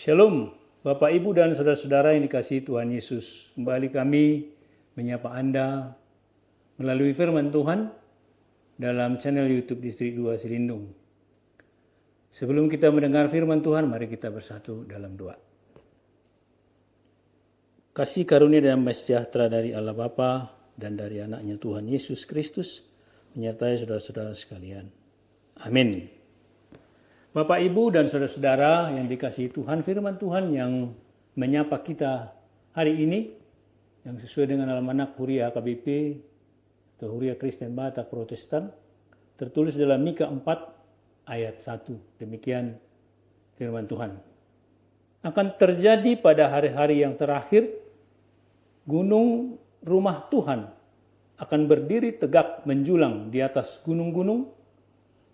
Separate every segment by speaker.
Speaker 1: Shalom, Bapak Ibu dan saudara-saudara yang dikasihi Tuhan Yesus. Kembali kami menyapa Anda melalui firman Tuhan dalam channel YouTube Distrik 2 Silindung. Sebelum kita mendengar firman Tuhan, mari kita bersatu dalam doa. Kasih karunia dan damai sejahtera dari Allah Bapa dan dari anaknya Tuhan Yesus Kristus menyertai saudara-saudara sekalian. Amin. Bapak, Ibu, dan saudara-saudara yang dikasihi Tuhan, firman Tuhan yang menyapa kita hari ini, yang sesuai dengan almanak Huria KBP atau Huria Kristen Batak Protestan, tertulis dalam Mika 4 ayat 1. Demikian firman Tuhan. Akan terjadi pada hari-hari yang terakhir, gunung rumah Tuhan akan berdiri tegak menjulang di atas gunung-gunung,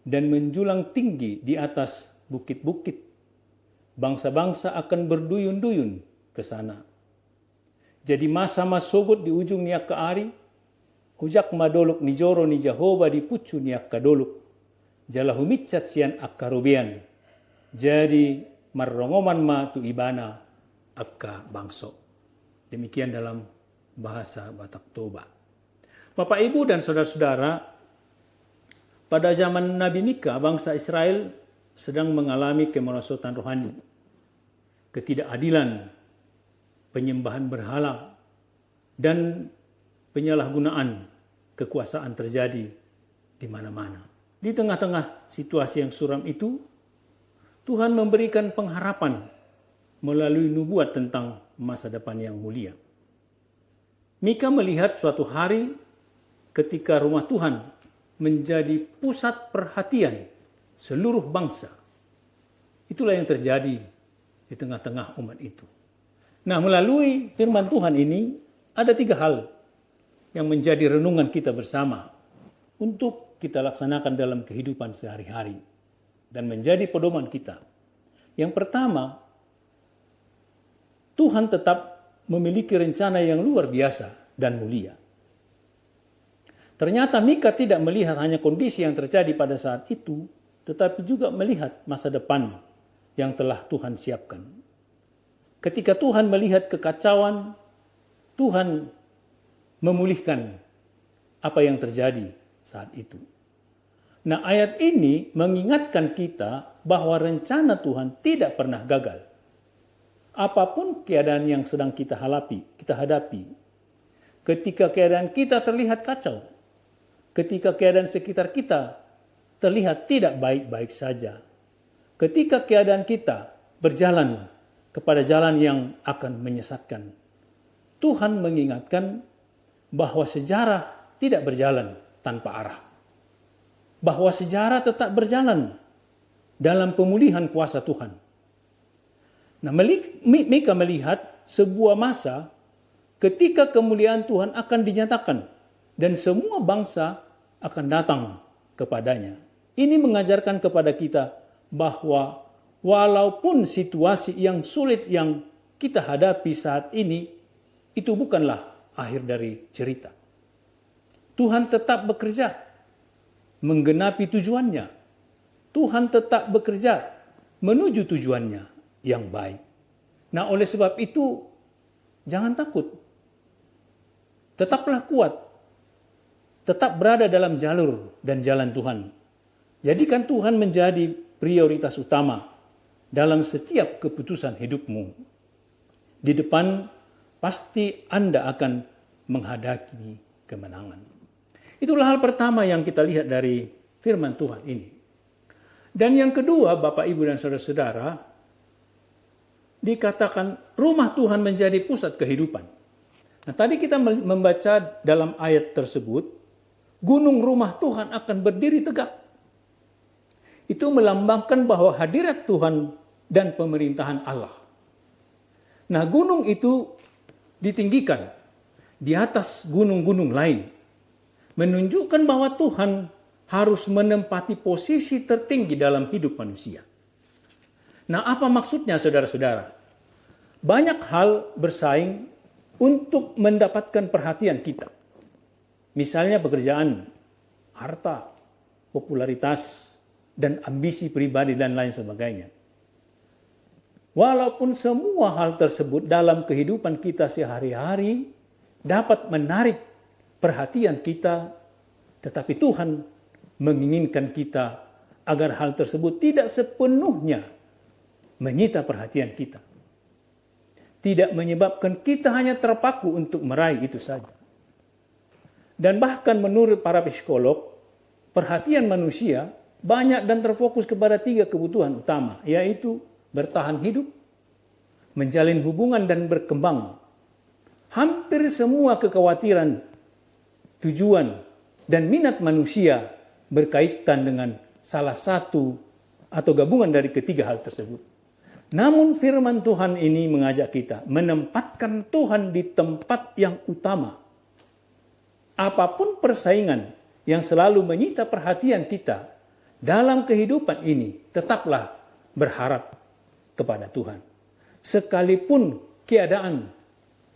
Speaker 1: dan menjulang tinggi di atas bukit-bukit. Bangsa-bangsa akan berduyun-duyun ke sana. Jadi masa-mas sogot di ujung niak ke ari, ujak madoluk ni joro ni Jehovah di pucu niak kadoluk, jalahumitcat sian akkarubian. Jadi marrongoman ma tu ibana akka bangso. Demikian dalam bahasa Batak Toba. Bapak, Ibu, dan saudara-saudara, pada zaman Nabi Mika, bangsa Israel sedang mengalami kemerosotan rohani, ketidakadilan, penyembahan berhala, dan penyalahgunaan kekuasaan terjadi di mana-mana. Di tengah-tengah situasi yang suram itu, Tuhan memberikan pengharapan melalui nubuat tentang masa depan yang mulia. Mika melihat suatu hari ketika rumah Tuhan menjadi pusat perhatian seluruh bangsa. Itulah yang terjadi di tengah-tengah umat itu. Nah, melalui firman Tuhan ini ada 3 hal yang menjadi renungan kita bersama untuk kita laksanakan dalam kehidupan sehari-hari dan menjadi pedoman kita. Yang pertama, Tuhan tetap memiliki rencana yang luar biasa dan mulia. Ternyata Mika tidak melihat hanya kondisi yang terjadi pada saat itu, tetapi juga melihat masa depan yang telah Tuhan siapkan. Ketika Tuhan melihat kekacauan, Tuhan memulihkan apa yang terjadi saat itu. Nah, ayat ini mengingatkan kita bahwa rencana Tuhan tidak pernah gagal. Apapun keadaan yang sedang kita hadapi, ketika keadaan kita terlihat kacau, ketika keadaan sekitar kita terlihat tidak baik-baik saja, ketika keadaan kita berjalan kepada jalan yang akan menyesatkan, Tuhan mengingatkan bahwa sejarah tidak berjalan tanpa arah. Bahwa sejarah tetap berjalan dalam pemulihan kuasa Tuhan. Nah, Mika melihat sebuah masa ketika kemuliaan Tuhan akan dinyatakan dan semua bangsa akan datang kepadanya. Ini mengajarkan kepada kita bahwa walaupun situasi yang sulit yang kita hadapi saat ini, itu bukanlah akhir dari cerita. Tuhan tetap bekerja menggenapi tujuannya. Tuhan tetap bekerja menuju tujuannya yang baik. Nah, oleh sebab itu, jangan takut. Tetaplah kuat. Tetap berada dalam jalur dan jalan Tuhan. Jadikan Tuhan menjadi prioritas utama dalam setiap keputusan hidupmu. Di depan pasti Anda akan menghadapi kemenangan. Itulah hal pertama yang kita lihat dari firman Tuhan ini. Dan yang kedua, Bapak, Ibu, dan saudara-saudara, dikatakan rumah Tuhan menjadi pusat kehidupan. Nah, tadi kita membaca dalam ayat tersebut, gunung rumah Tuhan akan berdiri tegak. Itu melambangkan bahwa hadirat Tuhan dan pemerintahan Allah. Nah, gunung itu ditinggikan di atas gunung-gunung lain, menunjukkan bahwa Tuhan harus menempati posisi tertinggi dalam hidup manusia. Nah, apa maksudnya, saudara-saudara? Banyak hal bersaing untuk mendapatkan perhatian kita. Misalnya pekerjaan, harta, popularitas, dan ambisi pribadi dan lain sebagainya. Walaupun semua hal tersebut dalam kehidupan kita sehari-hari dapat menarik perhatian kita, tetapi Tuhan menginginkan kita agar hal tersebut tidak sepenuhnya menyita perhatian kita. Tidak menyebabkan kita hanya terpaku untuk meraih itu saja. Dan bahkan menurut para psikolog, perhatian manusia banyak dan terfokus kepada 3 kebutuhan utama, yaitu bertahan hidup, menjalin hubungan dan berkembang. Hampir semua kekhawatiran, tujuan, dan minat manusia berkaitan dengan salah satu atau gabungan dari ketiga hal tersebut. Namun firman Tuhan ini mengajak kita menempatkan Tuhan di tempat yang utama. Apapun persaingan yang selalu menyita perhatian kita dalam kehidupan ini, tetaplah berharap kepada Tuhan. Sekalipun keadaan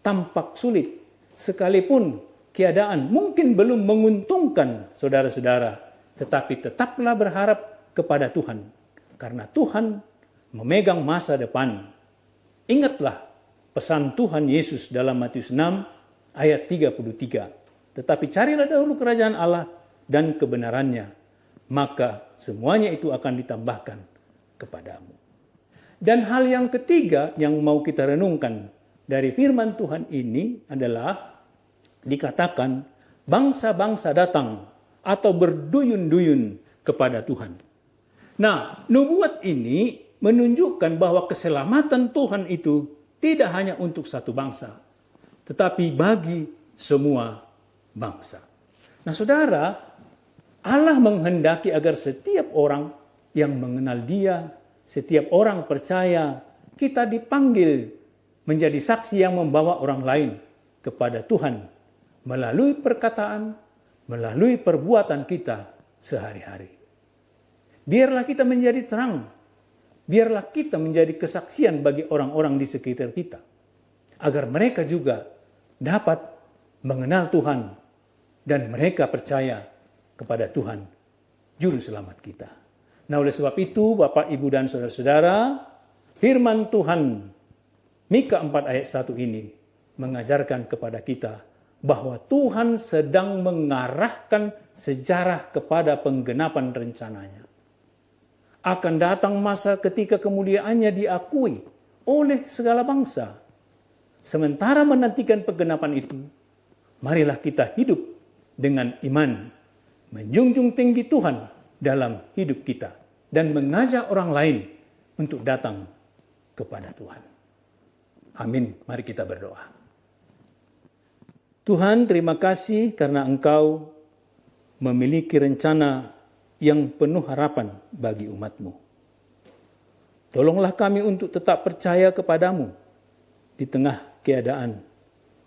Speaker 1: tampak sulit, sekalipun keadaan mungkin belum menguntungkan saudara-saudara, tetapi tetaplah berharap kepada Tuhan. Karena Tuhan memegang masa depan. Ingatlah pesan Tuhan Yesus dalam Matius 6 ayat 33. Tetapi carilah dahulu kerajaan Allah dan kebenarannya, maka semuanya itu akan ditambahkan kepadamu. Dan hal yang ketiga yang mau kita renungkan dari firman Tuhan ini adalah dikatakan bangsa-bangsa datang atau berduyun-duyun kepada Tuhan. Nah, nubuat ini menunjukkan bahwa keselamatan Tuhan itu tidak hanya untuk satu bangsa, tetapi bagi semua bangsa. Nah, saudara, Allah menghendaki agar setiap orang yang mengenal Dia, setiap orang percaya, kita dipanggil menjadi saksi yang membawa orang lain kepada Tuhan melalui perkataan, melalui perbuatan kita sehari-hari. Biarlah kita menjadi terang, biarlah kita menjadi kesaksian bagi orang-orang di sekitar kita, agar mereka juga dapat mengenal Tuhan dan mereka percaya kepada Tuhan, Juru Selamat kita. Nah, oleh sebab itu, Bapak, Ibu, dan saudara-saudara, firman Tuhan Mika 4 ayat 1 ini mengajarkan kepada kita bahwa Tuhan sedang mengarahkan sejarah kepada penggenapan rencananya. Akan datang masa ketika kemuliaannya diakui oleh segala bangsa. Sementara menantikan penggenapan itu, marilah kita hidup dengan iman, menjunjung tinggi Tuhan dalam hidup kita, dan mengajak orang lain untuk datang kepada Tuhan. Amin. Mari kita berdoa. Tuhan, terima kasih karena Engkau memiliki rencana yang penuh harapan bagi umat-Mu. Tolonglah kami untuk tetap percaya kepadamu di tengah keadaan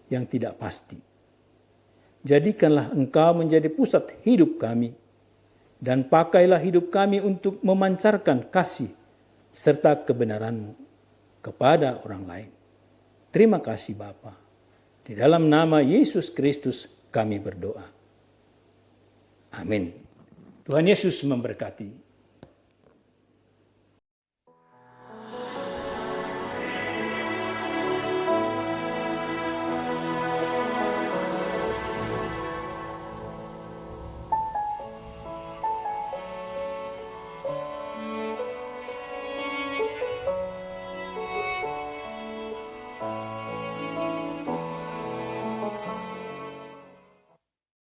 Speaker 1: yang tidak pasti. Jadikanlah Engkau menjadi pusat hidup kami, dan pakailah hidup kami untuk memancarkan kasih serta kebenaran-Mu kepada orang lain. Terima kasih Bapa. Di dalam nama Yesus Kristus kami berdoa. Amin. Tuhan Yesus memberkati.